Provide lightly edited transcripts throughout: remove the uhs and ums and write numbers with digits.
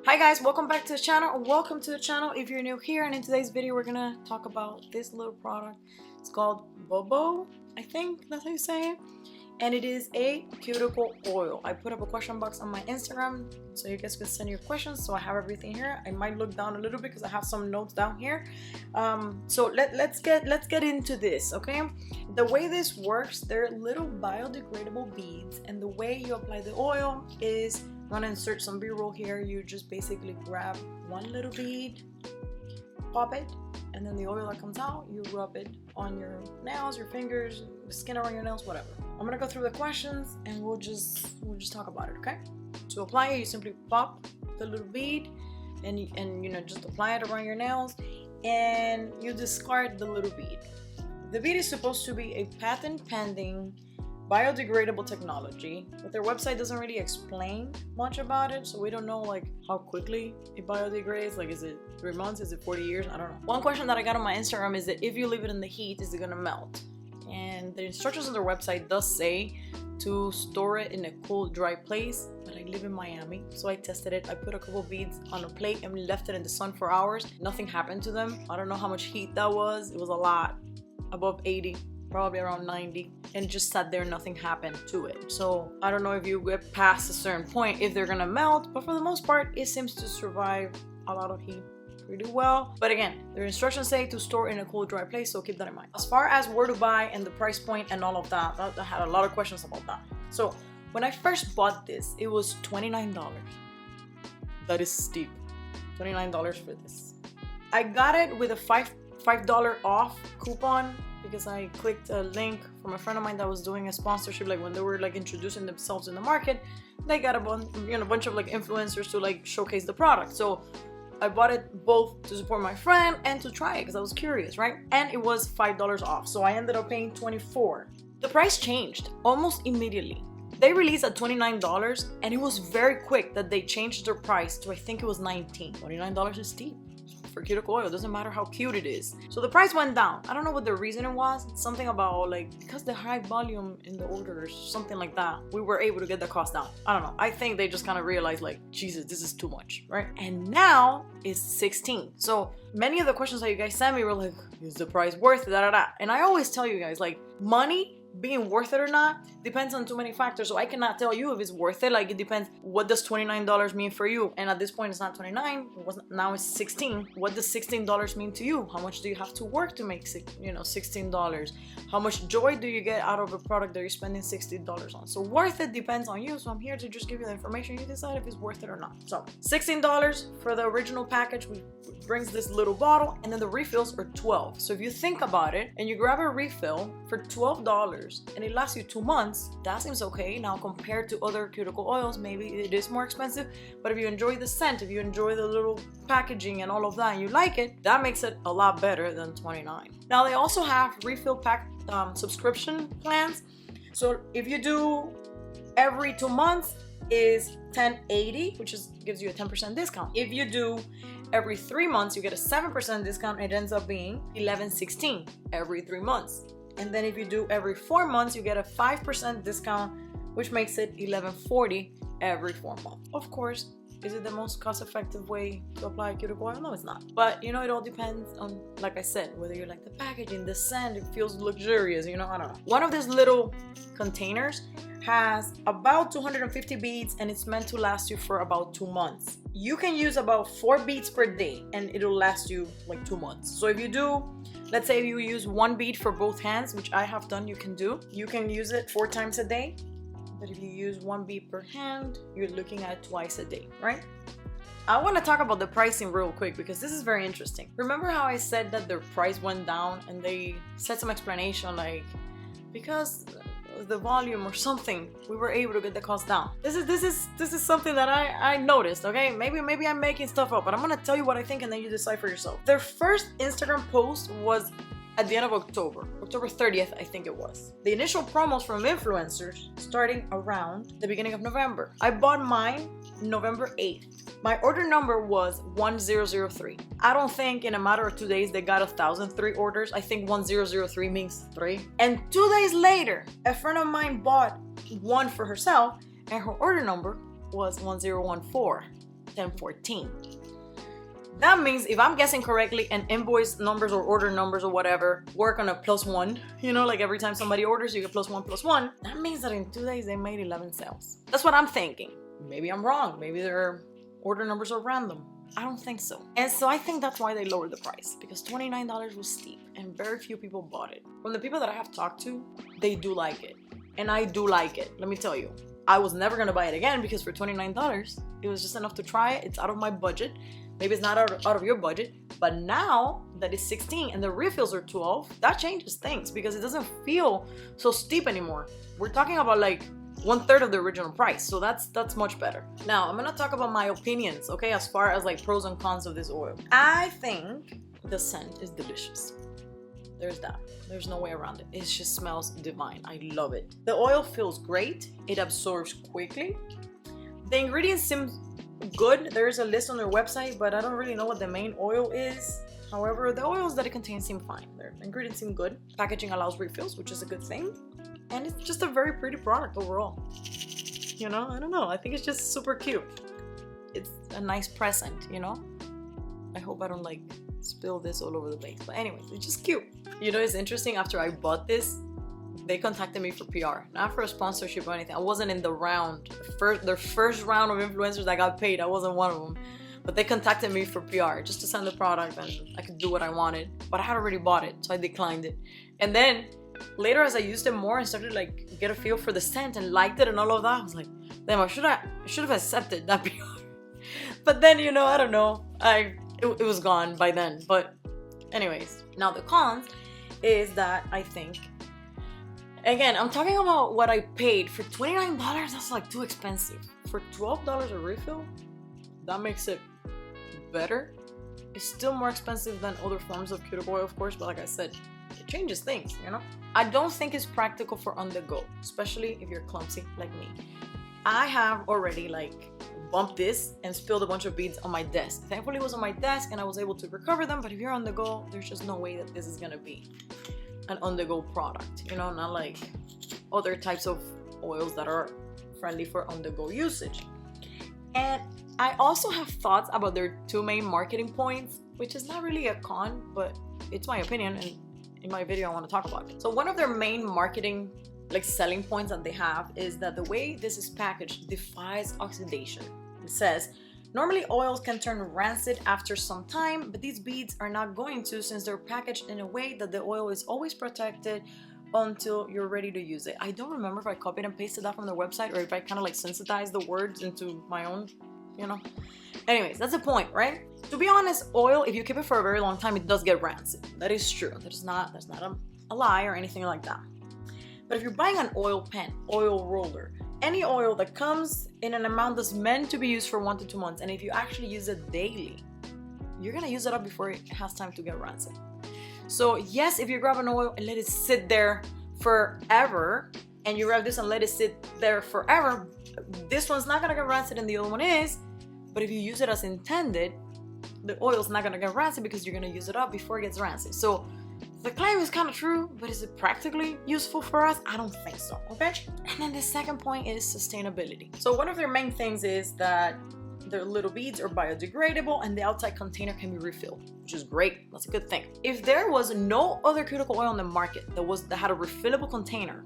Hi guys, welcome back to the channel, or welcome to the channel if you're new here. And in today's video we're gonna talk about this little product. It's called Bubbeau, I think that's how you say it, and it is a cuticle oil. I put up a question box on my Instagram so you guys can send your questions, so I have everything here. I might look down a little bit because I have some notes down here. So let's get into this, okay? The way this works, they're little biodegradable beads, and the way you apply the oil is, I'm gonna insert some b-roll here. You just basically grab one little bead, pop it, and then the oil that comes out, you rub it on your nails, your fingers, the skin around your nails, whatever. I'm gonna go through the questions and we'll just talk about it, okay? To apply it, you simply pop the little bead and you know, just apply it around your nails, and you discard the little bead. The bead is supposed to be a patent pending biodegradable technology, but their website doesn't really explain much about it, so we don't know like how quickly it biodegrades. Like, is it 3 months, is it 40 years? I don't know. One question that I got on my Instagram is that if you leave it in the heat, is it gonna melt? And the instructions on their website does say to store it in a cool, dry place, but I live in Miami, so I tested it. I put a couple beads on a plate and left it in the sun for hours. Nothing happened to them. I don't know how much heat that was. It was a lot, above 80, probably around 90, and it just sat there, nothing happened to it. So I don't know if you get past a certain point if they're gonna melt, but for the most part it seems to survive a lot of heat pretty well. But again, their instructions say to store in a cool, dry place, so keep that in mind. As far as where to buy and the price point and all of that, I had a lot of questions about that. So when I first bought this, it was $29. That is steep. $29 for this. I got it with a $5 off coupon because I clicked a link from a friend of mine that was doing a sponsorship, like when they were like introducing themselves in the market. They got a bunch of like influencers to like showcase the product. So I bought it both to support my friend and to try it because I was curious, right? And it was $5 off, so I ended up paying $24. The price changed almost immediately. They released at $29, and it was very quick that they changed their price to, I think it was $19. $29 is steep for cuticle oil. Doesn't matter how cute it is. So the price went down. I don't know what the reason was. It's something about like because the high volume in the orders, something like that, we were able to get the cost down. I don't know. I think they just kind of realized like, Jesus, this is too much, right? And now it's $16. So many of the questions that you guys sent me were like, is the price worth it? And I always tell you guys, like, money being worth it or not depends on too many factors. So I cannot tell you if it's worth it. Like, it depends. What does $29 mean for you? And at this point it's not 29, now it's 16. What does $16 mean to you? How much do you have to work to make $16? How much joy do you get out of a product that you're spending $60 on? So worth it depends on you. So I'm here to just give you the information. You decide if it's worth it or not. So $16 for the original package, which brings this little bottle, and then the refills are $12. So if you think about it and you grab a refill for $12 and it lasts you 2 months, that seems okay. Now compared to other cuticle oils, maybe it is more expensive, but if you enjoy the scent, if you enjoy the little packaging and all of that and you like it, that makes it a lot better than $29. Now they also have refill pack subscription plans. So if you do every 2 months is $10.80, which gives you a 10% discount. If you do every 3 months, you get a 7% discount. It ends up being $11.16 every 3 months. And then if you do every 4 months, you get a 5% discount, which makes it $11.40 every 4 months. Of course, is it the most cost-effective way to apply cuticle oil? No, it's not. But you know, it all depends on, like I said, whether you like the packaging, the scent, it feels luxurious, you know, I don't know. One of these little containers has about 250 beads, and it's meant to last you for about 2 months. You can use about 4 beads per day and it'll last you like 2 months. So if you do, let's say if you use 1 bead for both hands, which I have done, you can use it 4 times a day. But if you use 1 bead per hand, you're looking at twice a day, right? I want to talk about the pricing real quick because this is very interesting. Remember how I said that their price went down and they said some explanation like, because the volume or something, we were able to get the cost down. This is something that I noticed, okay? Maybe I'm making stuff up, but I'm gonna tell you what I think and then you decide for yourself. Their first Instagram post was at the end of October 30th, I think it was. The initial promos from influencers starting around the beginning of November. I bought mine November 8th. My order number was 1003. I don't think in a matter of 2 days they got 1,003 orders. I think 1003 means 3. And 2 days later, a friend of mine bought one for herself and her order number was 1014. 1014. That means if I'm guessing correctly and invoice numbers or order numbers or whatever work on a +1, you know, like every time somebody orders, you get +1. That means that in 2 days they made 11 sales. That's what I'm thinking. Maybe I'm wrong. Maybe their order numbers are random. I don't think so. And so I think that's why they lowered the price, because $29 was steep and very few people bought it. From the people that I have talked to, they do like it. And I do like it. Let me tell you, I was never gonna buy it again because for $29, it was just enough to try it. It's out of my budget. Maybe it's not out of your budget, but now that it's 16 and the refills are 12, that changes things because it doesn't feel so steep anymore. We're talking about like 1/3 of the original price, so that's much better. Now I'm gonna talk about my opinions, okay, as far as like pros and cons of this oil. I think the scent is delicious. There's that. There's no way around it. It just smells divine. I love it. The oil feels great. It absorbs quickly. The ingredients seem good. There's a list on their website, but I don't really know what the main oil is. However, the oils that it contains seem fine. Their ingredients seem good. Packaging allows refills, which is a good thing. And it's just a very pretty product overall. You know, I don't know. I think it's just super cute. It's a nice present, you know? I hope I don't like spill this all over the place. But anyways, it's just cute. You know, it's interesting. After I bought this, they contacted me for PR, not for a sponsorship or anything. I wasn't in the round. Their first round of influencers that got paid, I wasn't one of them. But they contacted me for PR just to send the product and I could do what I wanted. But I had already bought it, so I declined it. And then later, as I used it more and started like get a feel for the scent and liked it and all of that, I was like, damn, I should have accepted that PR. But then, you know, I don't know. It was gone by then. But anyways, now the cons is that I think, again, I'm talking about what I paid for $29. That's like too expensive. For $12 a refill, that makes it better. It's still more expensive than other forms of cuticle oil, of course, but like I said, it changes things, you know? I don't think it's practical for on the go, especially if you're clumsy like me. I have already like bumped this and spilled a bunch of beads on my desk. Thankfully it was on my desk and I was able to recover them, but if you're on the go, there's just no way that this is gonna be an on-the-go product, you know, not like other types of oils that are friendly for on-the-go usage. And I also have thoughts about their 2 main marketing points, which is not really a con, but it's my opinion, and in my video I want to talk about it. So one of their main marketing like selling points that they have is that the way this is packaged defies oxidation. It says, normally oils can turn rancid after some time, but these beads are not going to, since they're packaged in a way that the oil is always protected until you're ready to use it. I don't remember if I copied and pasted that from their website or if I kind of like sensitized the words into my own, you know. Anyways, that's the point, right? To be honest, oil, if you keep it for a very long time, it does get rancid. That is true. That's not a lie or anything like that. But if you're buying an oil pen, oil roller, any oil that comes in an amount that's meant to be used for 1 to 2 months, and if you actually use it daily, you're gonna use it up before it has time to get rancid. So yes, if you grab an oil and let it sit there forever, and you grab this and let it sit there forever, this one's not gonna get rancid and the other one is. But if you use it as intended, the oil's not gonna get rancid because you're gonna use it up before it gets rancid. So the claim is kind of true, but is it practically useful for us? I don't think so, okay? And then the second point is sustainability. So one of their main things is that their little beads are biodegradable and the outside container can be refilled, which is great. That's a good thing. If there was no other cuticle oil on the market that had a refillable container,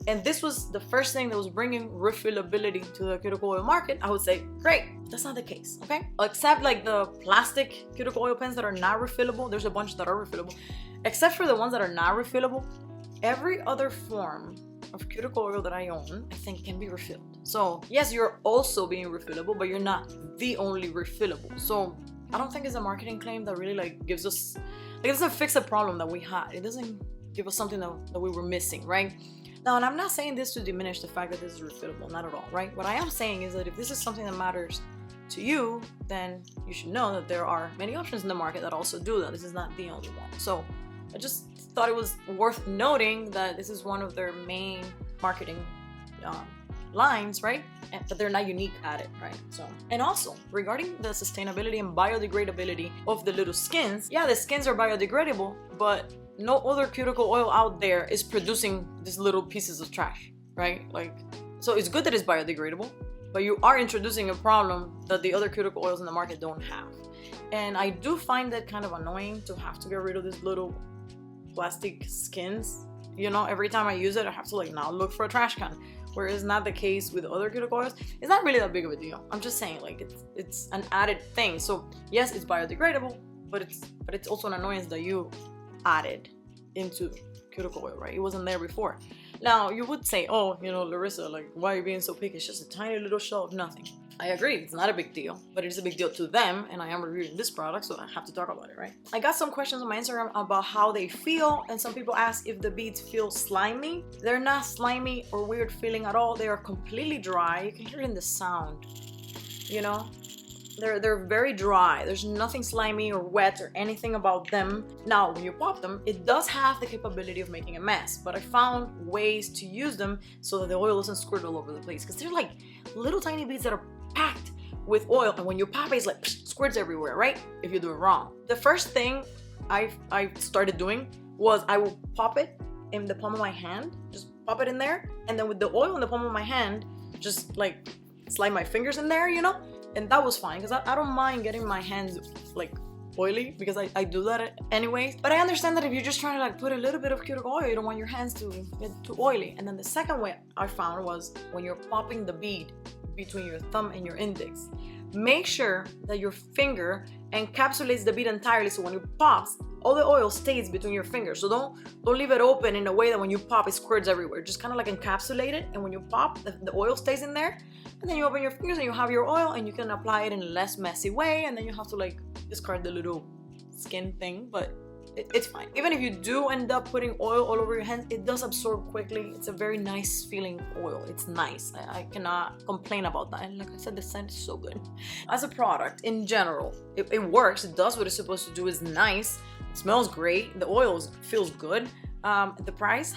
and this was the first thing that was bringing refillability to the cuticle oil market, I would say, great. That's not the case, okay? Except like the plastic cuticle oil pens that are not refillable. There's a bunch that are refillable. Except for the ones that are not refillable, every other form of cuticle oil that I own, I think can be refilled. So yes, you're also being refillable, but you're not the only refillable. So I don't think it's a marketing claim that really like gives us, like, it doesn't fix a problem that we had. It doesn't give us something that we were missing, right? Now, and I'm not saying this to diminish the fact that this is refillable, not at all, right? What I am saying is that if this is something that matters to you, then you should know that there are many options in the market that also do that. This is not the only one. So I just thought it was worth noting that this is one of their main marketing lines, right? But they're not unique at it, right? So, and also regarding the sustainability and biodegradability of the little skins, yeah, the skins are biodegradable, but no other cuticle oil out there is producing these little pieces of trash, right? Like, so it's good that it's biodegradable, but you are introducing a problem that the other cuticle oils in the market don't have. And I do find it kind of annoying to have to get rid of these little plastic skins. You know, every time I use it, I have to like now look for a trash can. Whereas not the case with other cuticle oils. It's not really that big of a deal. I'm just saying, like, it's an added thing. So yes, it's biodegradable, but it's also an annoyance that you added into cuticle oil, right? It wasn't there before. Now you would say, oh, you know, Larissa, like, why are you being so picky? It's just a tiny little shell of nothing. I agree, it's not a big deal, but it is a big deal to them, and I am reviewing this product, so I have to talk about it, right? I got some questions on my Instagram about how they feel, and some people ask if the beads feel slimy. They're not slimy or weird feeling at all. They are completely dry. You can hear it in the sound, you know? They're very dry. There's nothing slimy or wet or anything about them. Now, when you pop them, it does have the capability of making a mess, but I found ways to use them so that the oil doesn't squirt all over the place, because they're like little tiny beads that are packed with oil, and when you pop it, it's like squirts everywhere, right? If you do it wrong. The first thing I started doing was I will pop it in the palm of my hand, just pop it in there, and then with the oil in the palm of my hand, just like slide my fingers in there, you know? And that was fine, because I don't mind getting my hands like oily, because I do that anyways. But I understand that if you're just trying to like put a little bit of cuticle oil, you don't want your hands to get too oily. And then the second way I found was when you're popping the bead between your thumb and your index, make sure that your finger encapsulates the bead entirely, so when it pops, all the oil stays between your fingers. So don't leave it open in a way that when you pop it squirts everywhere. Just kind of like encapsulate it, and when you pop, the oil stays in there, and then you open your fingers and you have your oil, and you can apply it in a less messy way, and then you have to like discard the little skin thing, but it's fine. Even if you do end up putting oil all over your hands, it does absorb quickly. It's a very nice feeling oil. It's nice. I cannot complain about that. And like I said, the scent is so good. As a product in general, it works. It does what it's supposed to do. It's nice. It smells great. The oil feels good. The price,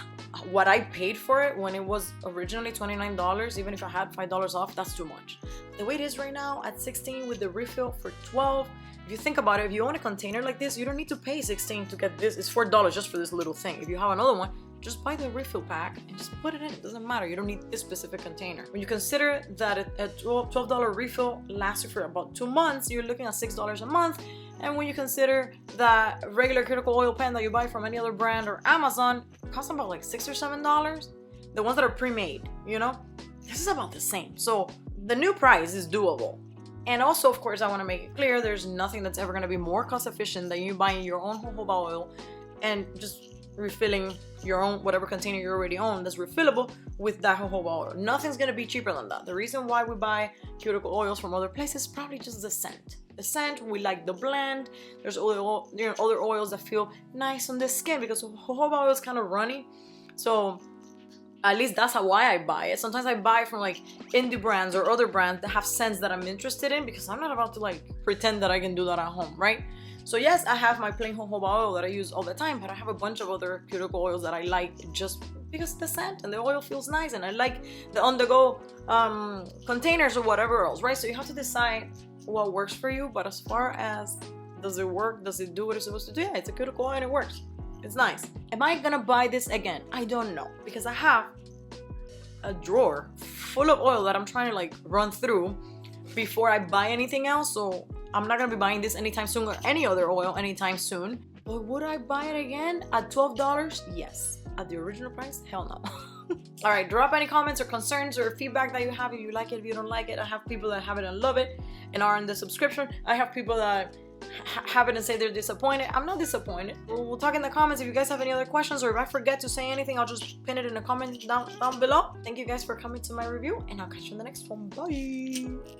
what I paid for it when it was originally $29, even if I had $5 off, that's too much. The way it is right now at $16 with the refill for $12. If you think about it, if you own a container like this, you don't need to pay $16 to get this. It's $4 just for this little thing. If you have another one, just buy the refill pack and just put it in. It doesn't matter. You don't need this specific container. When you consider that a $12 refill lasts you for about 2 months, you're looking at $6 a month. And when you consider that regular cuticle oil pen that you buy from any other brand or Amazon costs about like $6 or $7, the ones that are pre-made, you know, this is about the same. So the new price is doable. And also, of course, I want to make it clear, there's nothing that's ever going to be more cost efficient than you buying your own jojoba oil and just refilling your own, whatever container you already own that's refillable with that jojoba oil. Nothing's going to be cheaper than that. The reason why we buy cuticle oils from other places is probably just the scent. The scent, we like the blend. There's other oils that feel nice on the skin, because jojoba oil is kind of runny. So at least that's why I buy it. Sometimes I buy from like indie brands or other brands that have scents that I'm interested in, because I'm not about to like pretend that I can do that at home, right? So yes, I have my plain jojoba oil that I use all the time, but I have a bunch of other cuticle oils that I like just because the scent and the oil feels nice, and I like the on-the-go containers or whatever else, right? So you have to decide what works for you. But as far as does it work, does it do what it's supposed to do? Yeah, it's a cuticle oil and it works. It's nice. Am I gonna buy this again? I don't know, because I have a drawer full of oil that I'm trying to like run through before I buy anything else. So I'm not gonna be buying this anytime soon, or any other oil anytime soon. But would I buy it again at $12? Yes. At the original price? Hell no. All right, drop any comments or concerns or feedback that you have. If you like it, if you don't like it. I have people that have it and love it and are in the subscription. I have people that have it and say they're disappointed. I'm not disappointed. We'll talk in the comments. If you guys have any other questions, or if I forget to say anything, I'll just pin it in the comment down below. Thank you guys for coming to my review, and I'll catch you in the next one. Bye.